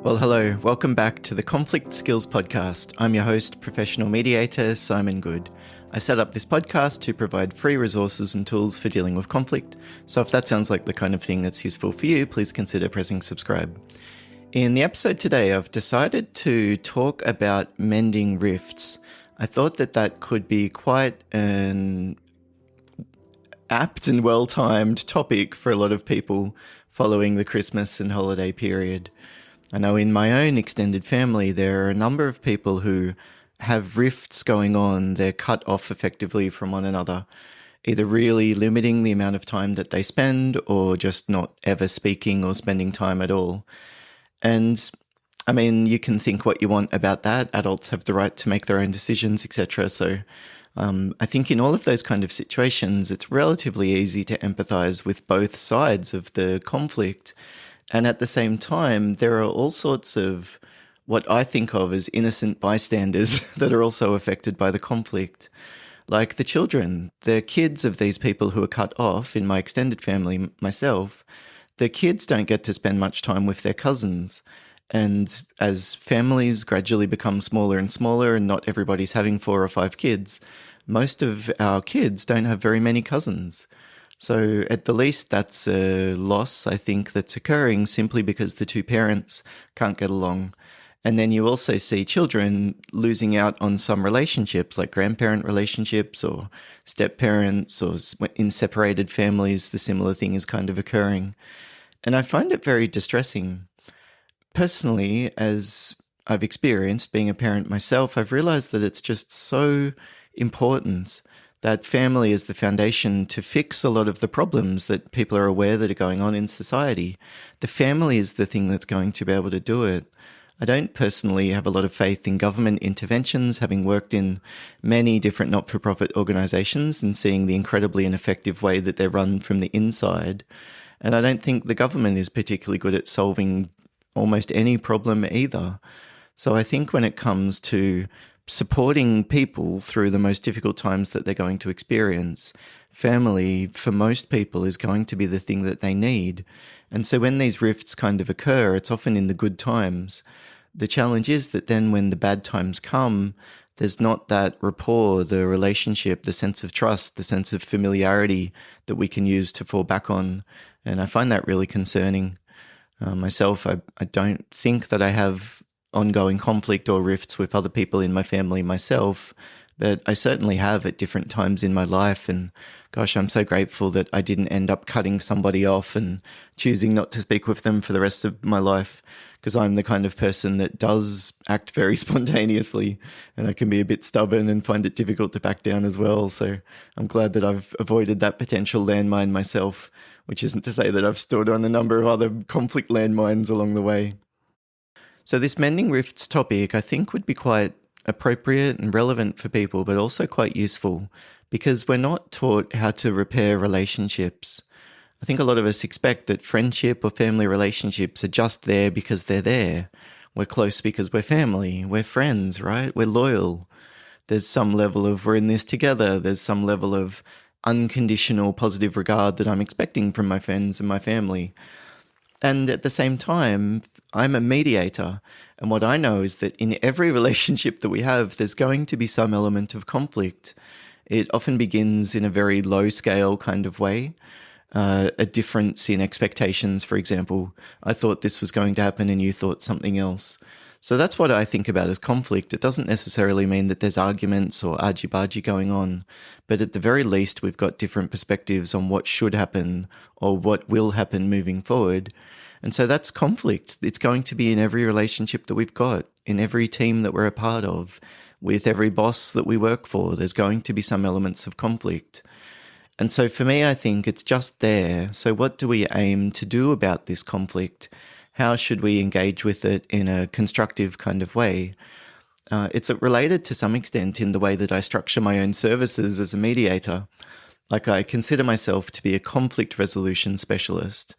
Well, hello. Welcome back to the Conflict Skills Podcast. I'm your host, professional mediator Simon Goode. I set up this podcast to provide free resources and tools for dealing with conflict. So if that sounds like the kind of thing that's useful for you, please consider pressing subscribe. In the episode today, I've decided to talk about mending rifts. I thought that could be quite an apt and well-timed topic for a lot of people following the Christmas and holiday period. I know in my own extended family, there are a number of people who have rifts going on. They're cut off effectively from one another, either really limiting the amount of time that they spend or just not ever speaking or spending time at all. And I mean, you can think what you want about that. Adults have the right to make their own decisions, etc. So I think in all of those kind of situations, it's relatively easy to empathize with both sides of the conflict. And at the same time, there are all sorts of what I think of as innocent bystanders that are also affected by the conflict. Like the children, the kids of these people who are cut off, in my extended family, myself, the kids don't get to spend much time with their cousins. And as families gradually become smaller and smaller and not everybody's having 4 or 5 kids, most of our kids don't have very many cousins. So at the least, that's a loss, I think, that's occurring simply because the two parents can't get along. And then you also see children losing out on some relationships, like grandparent relationships or step-parents, or in separated families, the similar thing is kind of occurring. And I find it very distressing. Personally, as I've experienced being a parent myself, I've realized that it's just so important that family is the foundation to fix a lot of the problems that people are aware that are going on in society. The family is the thing that's going to be able to do it. I don't personally have a lot of faith in government interventions, having worked in many different not-for-profit organizations and seeing the incredibly ineffective way that they're run from the inside. And I don't think the government is particularly good at solving almost any problem either. So I think when it comes to supporting people through the most difficult times that they're going to experience, family, for most people, is going to be the thing that they need. And so when these rifts kind of occur, it's often in the good times. The challenge is that then when the bad times come, there's not that rapport, the relationship, the sense of trust, the sense of familiarity that we can use to fall back on. And I find that really concerning. Myself, I don't think that I have ongoing conflict or rifts with other people in my family myself, but I certainly have at different times in my life. And gosh, I'm so grateful that I didn't end up cutting somebody off and choosing not to speak with them for the rest of my life, because I'm the kind of person that does act very spontaneously, and I can be a bit stubborn and find it difficult to back down as well. So I'm glad that I've avoided that potential landmine myself, which isn't to say that I've stood on a number of other conflict landmines along the way. So this mending rifts topic, I think, would be quite appropriate and relevant for people, but also quite useful, because we're not taught how to repair relationships. I think a lot of us expect that friendship or family relationships are just there because they're there. We're close because we're family, we're friends, right? We're loyal. There's some level of we're in this together. There's some level of unconditional positive regard that I'm expecting from my friends and my family. And at the same time, I'm a mediator. And what I know is that in every relationship that we have, there's going to be some element of conflict. It often begins in a very low scale kind of way. A difference in expectations, for example. I thought this was going to happen and you thought something else. So that's what I think about as conflict. It doesn't necessarily mean that there's arguments or argy-bargy going on, but at the very least, we've got different perspectives on what should happen or what will happen moving forward. And so that's conflict. It's going to be in every relationship that we've got, in every team that we're a part of, with every boss that we work for. There's going to be some elements of conflict. And so for me, I think it's just there. So what do we aim to do about this conflict? How should we engage with it in a constructive kind of way? It's related to some extent in the way that I structure my own services as a mediator. Like, I consider myself to be a conflict resolution specialist,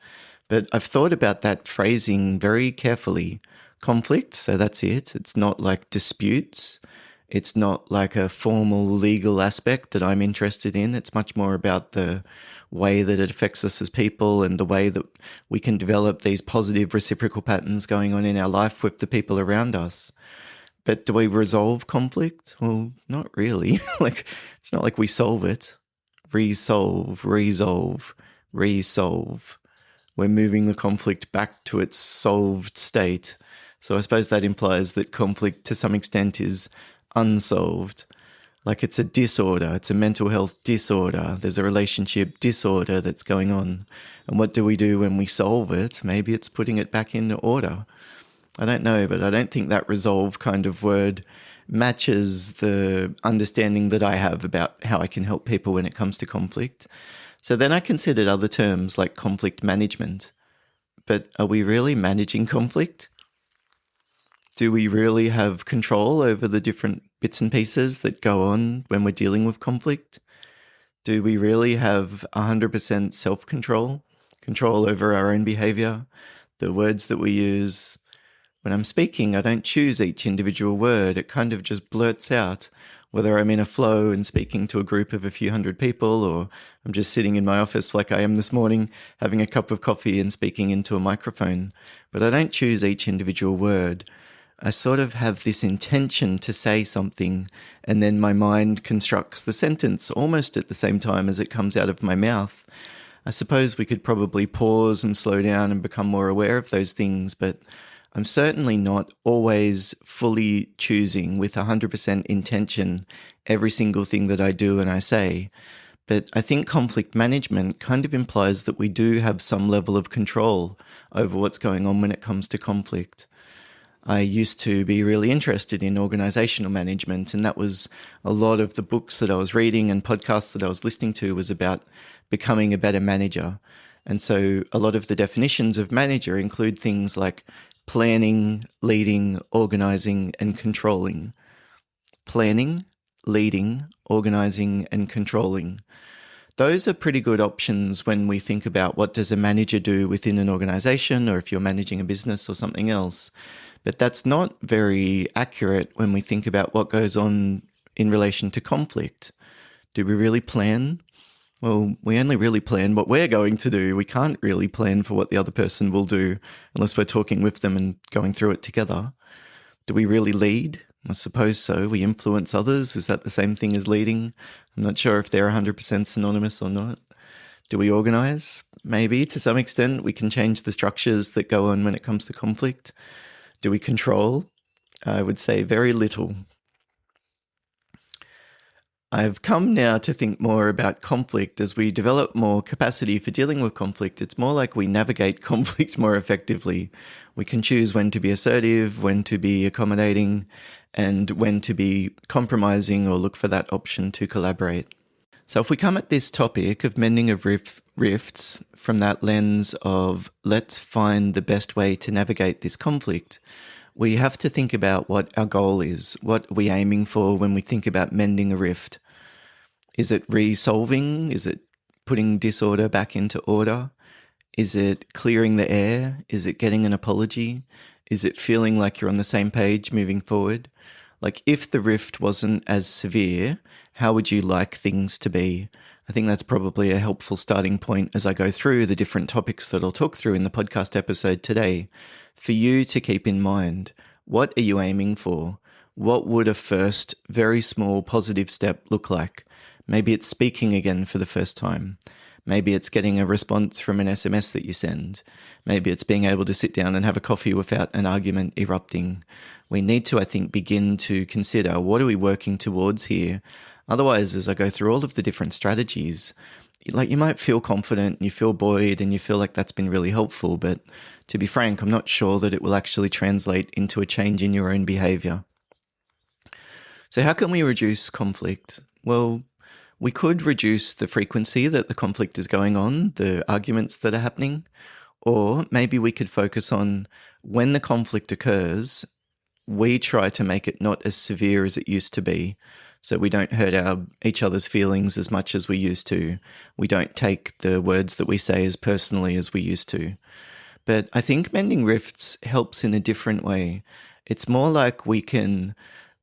but I've thought about that phrasing very carefully. Conflict, so that's it. It's not like disputes. It's not like a formal legal aspect that I'm interested in. It's much more about the way that it affects us as people and the way that we can develop these positive reciprocal patterns going on in our life with the people around us. But do we resolve conflict? Well, not really. It's not like we solve it. Resolve, resolve, resolve. We're moving the conflict back to its solved state. So I suppose that implies that conflict to some extent is unsolved. Like it's a disorder, it's a mental health disorder. There's a relationship disorder that's going on. And what do we do when we solve it? Maybe it's putting it back into order. I don't know, but I don't think that resolve kind of word matches the understanding that I have about how I can help people when it comes to conflict. So then I considered other terms like conflict management. But are we really managing conflict? Do we really have control over the different bits and pieces that go on when we're dealing with conflict? Do we really have 100% self-control, control over our own behavior, the words that we use? When I'm speaking, I don't choose each individual word. It kind of just blurts out, whether I'm in a flow and speaking to a group of a few hundred people, or I'm just sitting in my office like I am this morning, having a cup of coffee and speaking into a microphone. But I don't choose each individual word. I sort of have this intention to say something, and then my mind constructs the sentence almost at the same time as it comes out of my mouth. I suppose we could probably pause and slow down and become more aware of those things, but I'm certainly not always fully choosing with 100% intention every single thing that I do and I say. But I think conflict management kind of implies that we do have some level of control over what's going on when it comes to conflict. I used to be really interested in organizational management, and that was a lot of the books that I was reading and podcasts that I was listening to was about becoming a better manager. And so a lot of the definitions of manager include things like planning, leading, organizing, and controlling. Planning, leading, organizing, and controlling. Those are pretty good options when we think about what does a manager do within an organization, or if you're managing a business or something else. But that's not very accurate when we think about what goes on in relation to conflict. Do we really plan? Well, we only really plan what we're going to do. We can't really plan for what the other person will do unless we're talking with them and going through it together. Do we really lead? I suppose so. We influence others. Is that the same thing as leading? I'm not sure if they're 100% synonymous or not. Do we organize? Maybe to some extent. We can change the structures that go on when it comes to conflict. Do we control? I would say very little. I've come now to think more about conflict. As we develop more capacity for dealing with conflict, it's more like we navigate conflict more effectively. We can choose when to be assertive, when to be accommodating, and when to be compromising or look for that option to collaborate. So if we come at this topic of mending of rifts from that lens of let's find the best way to navigate this conflict, we have to think about what our goal is. What are we aiming for when we think about mending a rift? Is it resolving? Is it putting disorder back into order? Is it clearing the air? Is it getting an apology? Is it feeling like you're on the same page moving forward? Like if the rift wasn't as severe, how would you like things to be? I think that's probably a helpful starting point as I go through the different topics that I'll talk through in the podcast episode today. For you to keep in mind, what are you aiming for? What would a first, very small positive step look like? Maybe it's speaking again for the first time. Maybe it's getting a response from an SMS that you send. Maybe it's being able to sit down and have a coffee without an argument erupting. We need to, I think, begin to consider what are we working towards here? Otherwise, as I go through all of the different strategies, like you might feel confident, you feel buoyed, and you feel like that's been really helpful. But to be frank, I'm not sure that it will actually translate into a change in your own behavior. So how can we reduce conflict? Well, we could reduce the frequency that the conflict is going on, the arguments that are happening, or maybe we could focus on when the conflict occurs, we try to make it not as severe as it used to be. So we don't hurt each other's feelings as much as we used to. We don't take the words that we say as personally as we used to. But I think mending rifts helps in a different way. It's more like we can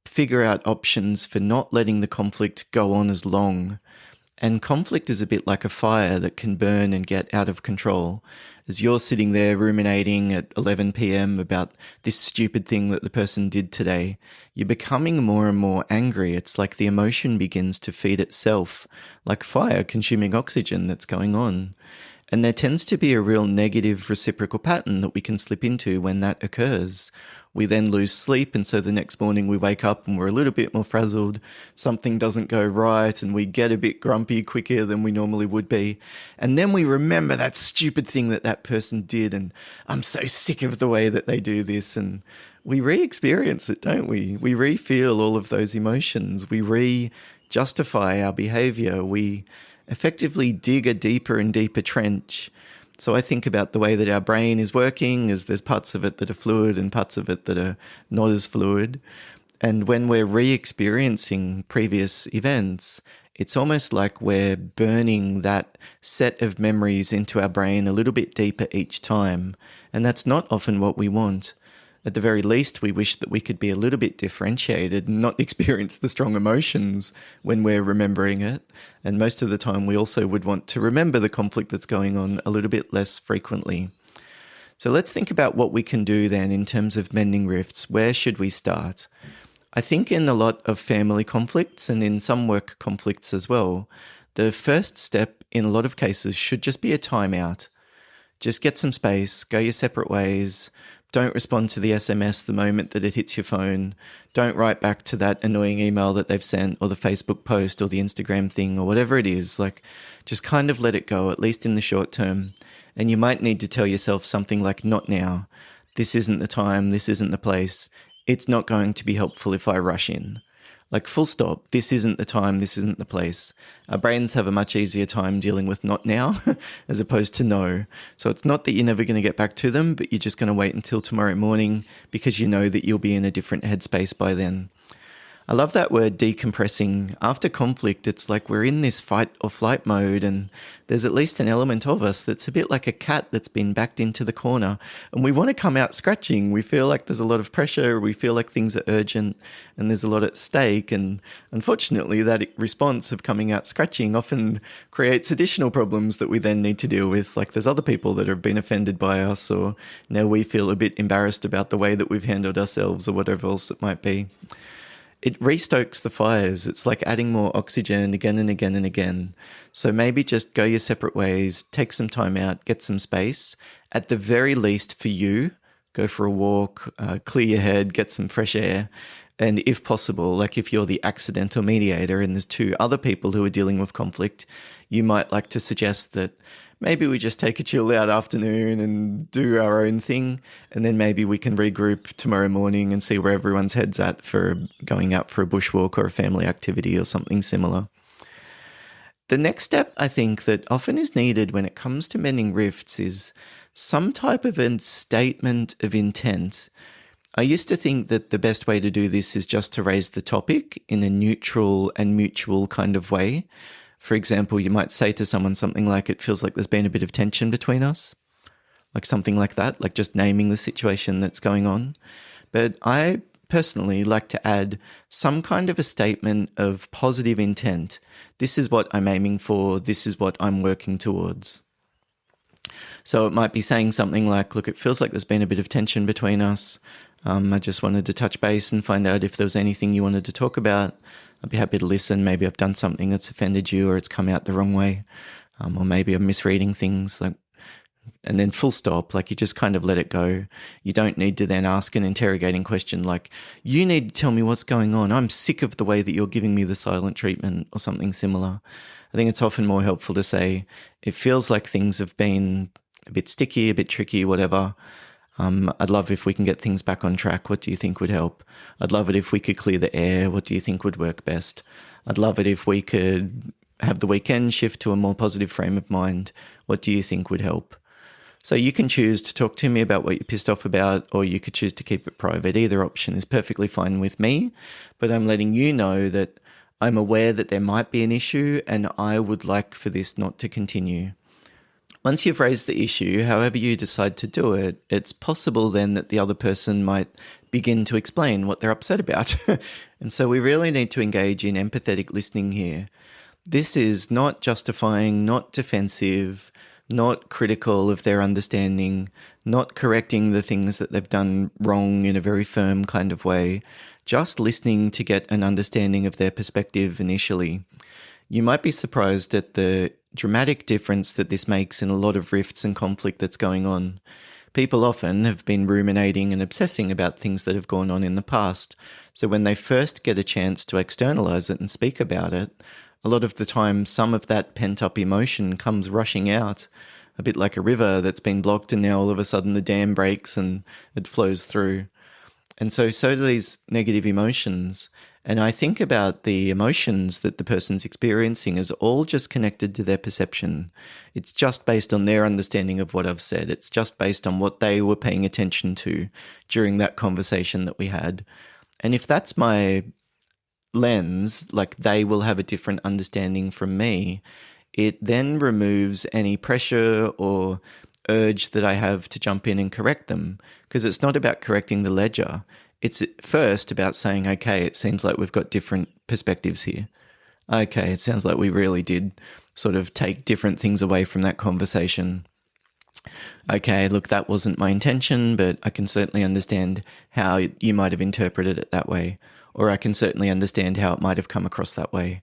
figure out options for not letting the conflict go on as long. And conflict is a bit like a fire that can burn and get out of control. As you're sitting there ruminating at 11 p.m. about this stupid thing that the person did today, you're becoming more and more angry. It's like the emotion begins to feed itself, like fire consuming oxygen that's going on. And there tends to be a real negative reciprocal pattern that we can slip into when that occurs. We then lose sleep, and so the next morning we wake up and we're a little bit more frazzled. Something doesn't go right, and we get a bit grumpy quicker than we normally would be. And then we remember that stupid thing that that person did, and I'm so sick of the way that they do this. And we re-experience it, don't we? We re-feel all of those emotions. We re-justify our behavior. We effectively dig a deeper and deeper trench. So I think about the way that our brain is working, as there's parts of it that are fluid and parts of it that are not as fluid. And when we're re-experiencing previous events, it's almost like we're burning that set of memories into our brain a little bit deeper each time. And that's not often what we want. At the very least, we wish that we could be a little bit differentiated and not experience the strong emotions when we're remembering it. And most of the time, we also would want to remember the conflict that's going on a little bit less frequently. So let's think about what we can do then in terms of mending rifts. Where should we start? I think in a lot of family conflicts and in some work conflicts as well, the first step in a lot of cases should just be a timeout. Just get some space, go your separate ways. Don't respond to the SMS the moment that it hits your phone. Don't write back to that annoying email that they've sent, or the Facebook post or the Instagram thing or whatever it is. Like, just kind of let it go, at least in the short term. And you might need to tell yourself something like, not now. This isn't the time. This isn't the place. It's not going to be helpful if I rush in. Like, full stop. This isn't the time. This isn't the place. Our brains have a much easier time dealing with not now as opposed to no. So it's not that you're never going to get back to them, but you're just going to wait until tomorrow morning because you know that you'll be in a different headspace by then. I love that word decompressing. After conflict, it's like we're in this fight or flight mode, and there's at least an element of us that's a bit like a cat that's been backed into the corner, and we want to come out scratching. We feel like there's a lot of pressure, we feel like things are urgent, and there's a lot at stake, and unfortunately that response of coming out scratching often creates additional problems that we then need to deal with, like there's other people that have been offended by us, or now we feel a bit embarrassed about the way that we've handled ourselves or whatever else it might be. It restokes the fires. It's like adding more oxygen again and again and again. So maybe just go your separate ways, take some time out, get some space. At the very least for you, go for a walk, clear your head, get some fresh air. And if possible, like if you're the accidental mediator and there's two other people who are dealing with conflict, you might like to suggest that maybe we just take a chill out afternoon and do our own thing. And then maybe we can regroup tomorrow morning and see where everyone's head's at for going out for a bushwalk or a family activity or something similar. The next step, I think, that often is needed when it comes to mending rifts is some type of a statement of intent. I used to think that the best way to do this is just to raise the topic in a neutral and mutual kind of way. For example, you might say to someone something like, it feels like there's been a bit of tension between us, like something like that, like just naming the situation that's going on. But I personally like to add some kind of a statement of positive intent. This is what I'm aiming for. This is what I'm working towards. So it might be saying something like, look, it feels like there's been a bit of tension between us. I just wanted to touch base and find out if there was anything you wanted to talk about. I'd be happy to listen. Maybe I've done something that's offended you or it's come out the wrong way. Or maybe I'm misreading things. And then full stop, like you just kind of let it go. You don't need to then ask an interrogating question like, you need to tell me what's going on. I'm sick of the way that you're giving me the silent treatment or something similar. I think it's often more helpful to say, it feels like things have been a bit sticky, a bit tricky, whatever. I'd love if we can get things back on track. What do you think would help? I'd love it if we could clear the air. What do you think would work best? I'd love it if we could have the weekend shift to a more positive frame of mind. What do you think would help? So you can choose to talk to me about what you're pissed off about, or you could choose to keep it private. Either option is perfectly fine with me, but I'm letting you know that I'm aware that there might be an issue and I would like for this not to continue. Once you've raised the issue, however you decide to do it, it's possible then that the other person might begin to explain what they're upset about. And so we really need to engage in empathetic listening here. This is not justifying, not defensive, not critical of their understanding, not correcting the things that they've done wrong in a very firm kind of way, just listening to get an understanding of their perspective initially. You might be surprised at the dramatic difference that this makes in a lot of rifts and conflict that's going on. People often have been ruminating and obsessing about things that have gone on in the past. So when they first get a chance to externalize it and speak about it, a lot of the time some of that pent-up emotion comes rushing out, a bit like a river that's been blocked and now all of a sudden the dam breaks and it flows through. And so do these negative emotions. And I think about the emotions that the person's experiencing as all just connected to their perception. It's just based on their understanding of what I've said. It's just based on what they were paying attention to during that conversation that we had. And if that's my lens, like they will have a different understanding from me, it then removes any pressure or urge that I have to jump in and correct them, because it's not about correcting the ledger. It's first about saying, okay, it seems like we've got different perspectives here. Okay, it sounds like we really did sort of take different things away from that conversation. Okay, look, that wasn't my intention, but I can certainly understand how you might have interpreted it that way, or I can certainly understand how it might have come across that way.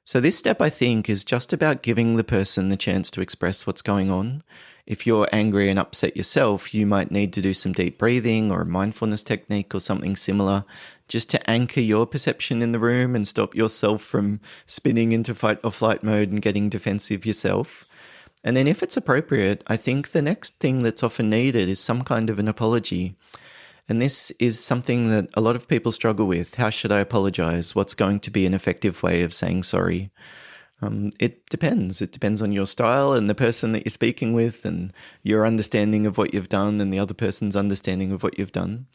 So this step, I think, is just about giving the person the chance to express what's going on. If you're angry and upset yourself, you might need to do some deep breathing or a mindfulness technique or something similar just to anchor your perception in the room and stop yourself from spinning into fight or flight mode and getting defensive yourself. And then if it's appropriate, I think the next thing that's often needed is some kind of an apology. And this is something that a lot of people struggle with. How should I apologize? What's going to be an effective way of saying sorry? It depends. It depends on your style and the person that you're speaking with and your understanding of what you've done and the other person's understanding of what you've done.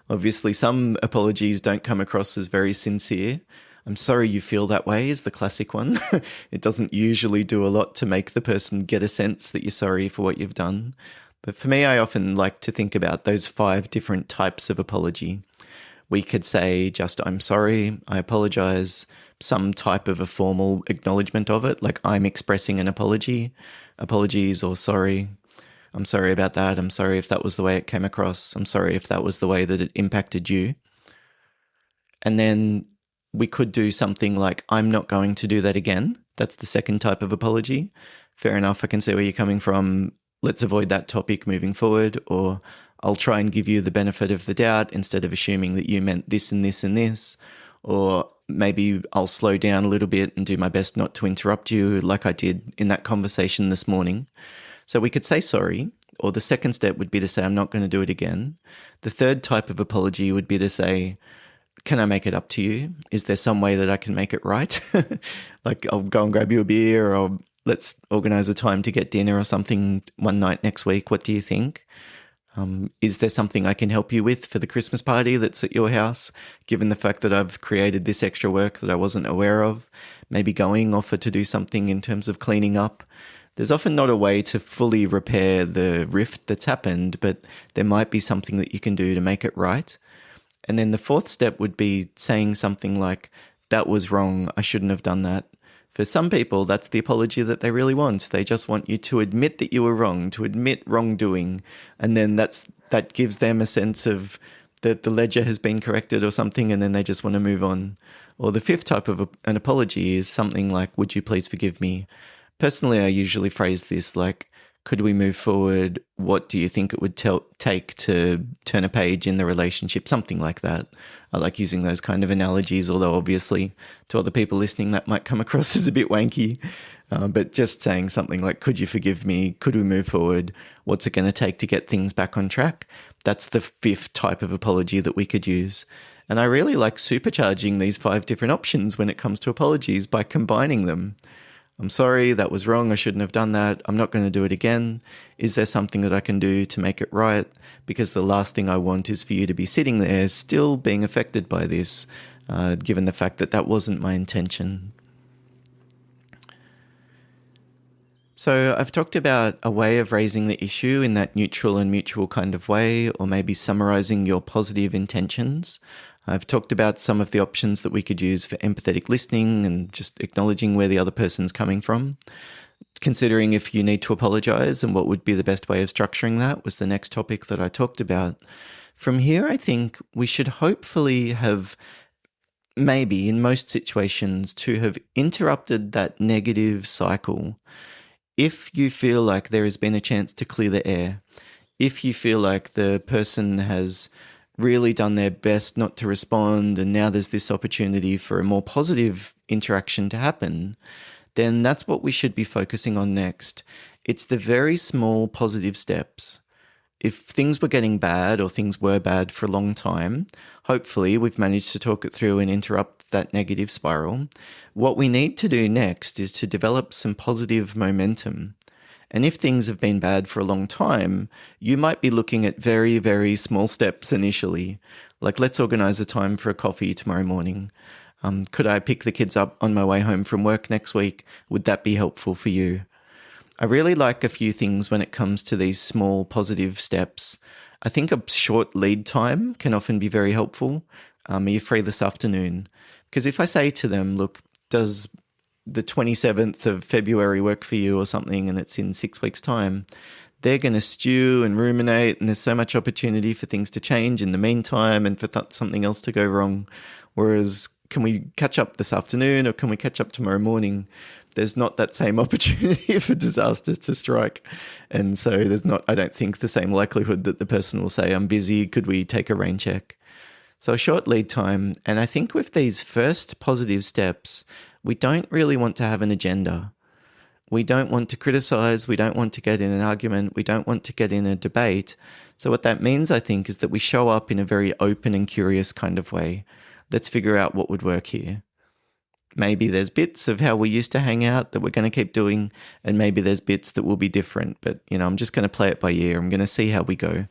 Obviously, some apologies don't come across as very sincere. I'm sorry you feel that way is the classic one. It doesn't usually do a lot to make the person get a sense that you're sorry for what you've done. But for me, I often like to think about those 5 different types of apology. We could say just, I'm sorry, I apologize, some type of a formal acknowledgement of it, like I'm expressing an apology, apologies or sorry. I'm sorry about that. I'm sorry if that was the way it came across. I'm sorry if that was the way that it impacted you. And then we could do something like, I'm not going to do that again. That's the second type of apology. Fair enough, I can see where you're coming from. Let's avoid that topic moving forward, or I'll try and give you the benefit of the doubt instead of assuming that you meant this and this and this, or maybe I'll slow down a little bit and do my best not to interrupt you like I did in that conversation this morning. So we could say sorry, or the second step would be to say, I'm not going to do it again. The third type of apology would be to say, can I make it up to you? Is there some way that I can make it right? Like I'll go and grab you a beer, or let's organize a time to get dinner or something one night next week. What do you think? Is there something I can help you with for the Christmas party that's at your house, given the fact that I've created this extra work that I wasn't aware of? Maybe offer to do something in terms of cleaning up. There's often not a way to fully repair the rift that's happened, but there might be something that you can do to make it right. And then the fourth step would be saying something like, that was wrong, I shouldn't have done that. For some people, that's the apology that they really want. They just want you to admit that you were wrong, to admit wrongdoing. And then that gives them a sense of that the ledger has been corrected or something, and then they just want to move on. Or the fifth type of an apology is something like, would you please forgive me? Personally, I usually phrase this like, could we move forward? What do you think it would take to turn a page in the relationship? Something like that. I like using those kind of analogies, although obviously to other people listening that might come across as a bit wanky. But just saying something like, could you forgive me? Could we move forward? What's it going to take to get things back on track? That's the fifth type of apology that we could use. And I really like supercharging these 5 different options when it comes to apologies by combining them. I'm sorry, that was wrong, I shouldn't have done that, I'm not going to do it again. Is there something that I can do to make it right? Because the last thing I want is for you to be sitting there still being affected by this, given the fact that that wasn't my intention. So I've talked about a way of raising the issue in that neutral and mutual kind of way, or maybe summarizing your positive intentions. I've talked about some of the options that we could use for empathetic listening and just acknowledging where the other person's coming from. Considering if you need to apologize and what would be the best way of structuring that was the next topic that I talked about. From here, I think we should hopefully have, maybe in most situations, to have interrupted that negative cycle. If you feel like there has been a chance to clear the air, if you feel like the person has really done their best not to respond and now there's this opportunity for a more positive interaction to happen, then that's what we should be focusing on next. It's the very small positive steps. If things were getting bad or things were bad for a long time, hopefully we've managed to talk it through and interrupt that negative spiral. What we need to do next is to develop some positive momentum. And if things have been bad for a long time, you might be looking at very, very small steps initially. Like, let's organize a time for a coffee tomorrow morning. Could I pick the kids up on my way home from work next week? Would that be helpful for you? I really like a few things when it comes to these small positive steps. I think a short lead time can often be very helpful. Are you free this afternoon? Because if I say to them, look, does the 27th of February work for you or something, and it's in 6 weeks' time, they're going to stew and ruminate, and there's so much opportunity for things to change in the meantime and for something else to go wrong. Whereas, can we catch up this afternoon or can we catch up tomorrow morning? There's not that same opportunity for disaster to strike. And so there's not, I don't think, the same likelihood that the person will say, I'm busy, could we take a rain check? So a short lead time. And I think with these first positive steps, we don't really want to have an agenda. We don't want to criticize. We don't want to get in an argument. We don't want to get in a debate. So what that means, I think, is that we show up in a very open and curious kind of way. Let's figure out what would work here. Maybe there's bits of how we used to hang out that we're going to keep doing, and maybe there's bits that will be different. But, I'm just going to play it by ear. I'm going to see how we go.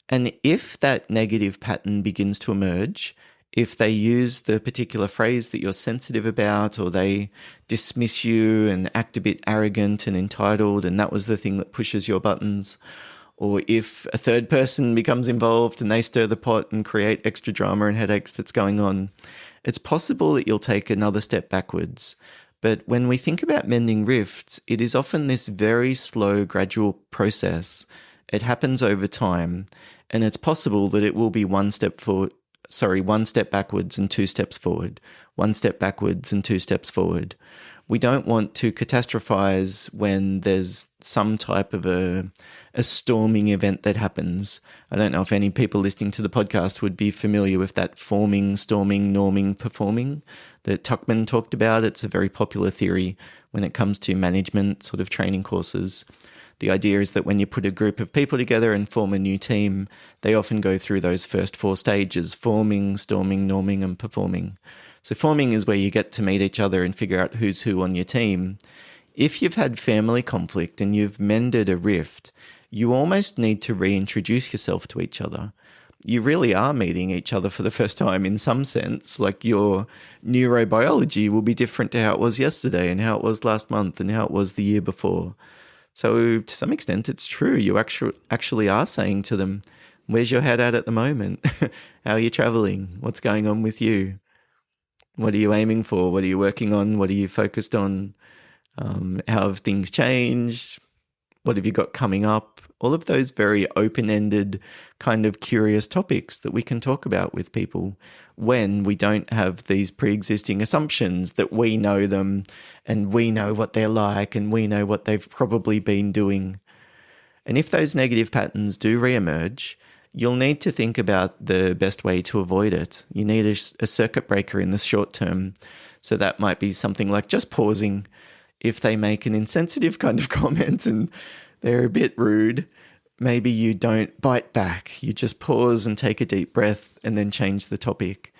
And if that negative pattern begins to emerge, if they use the particular phrase that you're sensitive about, or they dismiss you and act a bit arrogant and entitled, and that was the thing that pushes your buttons, or if a third person becomes involved and they stir the pot and create extra drama and headaches that's going on, it's possible that you'll take another step backwards. But when we think about mending rifts, it is often this very slow, gradual process. It happens over time, and it's possible that it will be one step backwards and 2 steps forward, 1 step backwards and 2 steps forward. We don't want to catastrophize when there's some type of a storming event that happens. I don't know if any people listening to the podcast would be familiar with that forming, storming, norming, performing that Tuckman talked about. It's a very popular theory when it comes to management sort of training courses. The idea is that when you put a group of people together and form a new team, they often go through those first 4 stages: forming, storming, norming, and performing. So forming is where you get to meet each other and figure out who's who on your team. If you've had family conflict and you've mended a rift, you almost need to reintroduce yourself to each other. You really are meeting each other for the first time in some sense. Like, your neurobiology will be different to how it was yesterday and how it was last month and how it was the year before. So to some extent, it's true. You actually are saying to them, where's your head at the moment? How are you traveling? What's going on with you? What are you aiming for? What are you working on? What are you focused on? How have things changed? What have you got coming up? All of those very open-ended kind of curious topics that we can talk about with people when we don't have these pre-existing assumptions that we know them and we know what they're like and we know what they've probably been doing. And if those negative patterns do re-emerge, you'll need to think about the best way to avoid it. You need a circuit breaker in the short term. So that might be something like just pausing. If they make an insensitive kind of comment and they're a bit rude, maybe you don't bite back. You just pause and take a deep breath and then change the topic.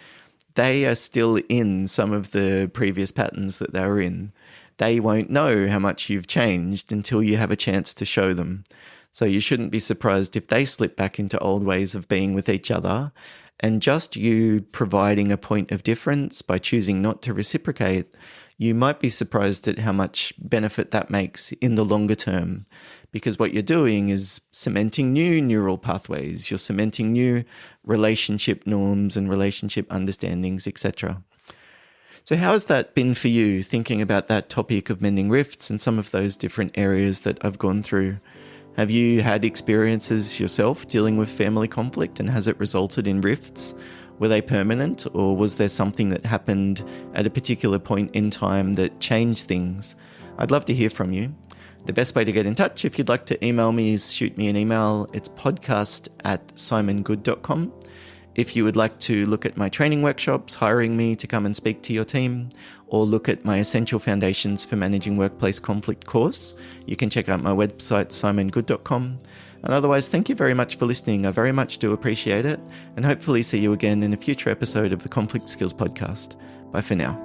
They are still in some of the previous patterns that they were in. They won't know how much you've changed until you have a chance to show them. So you shouldn't be surprised if they slip back into old ways of being with each other, and just you providing a point of difference by choosing not to reciprocate, you might be surprised at how much benefit that makes in the longer term, because what you're doing is cementing new neural pathways, you're cementing new relationship norms and relationship understandings, etc. So how has that been for you, thinking about that topic of mending rifts and some of those different areas that I've gone through? Have you had experiences yourself dealing with family conflict, and has it resulted in rifts? Were they permanent, or was there something that happened at a particular point in time that changed things? I'd love to hear from you. The best way to get in touch, if you'd like to email me, is shoot me an email. It's podcast@simongoode.com. If you would like to look at my training workshops, hiring me to come and speak to your team, or look at my Essential Foundations for Managing Workplace Conflict course, you can check out my website, simongoode.com. And otherwise, thank you very much for listening. I very much do appreciate it, and hopefully see you again in a future episode of the Conflict Skills Podcast. Bye for now.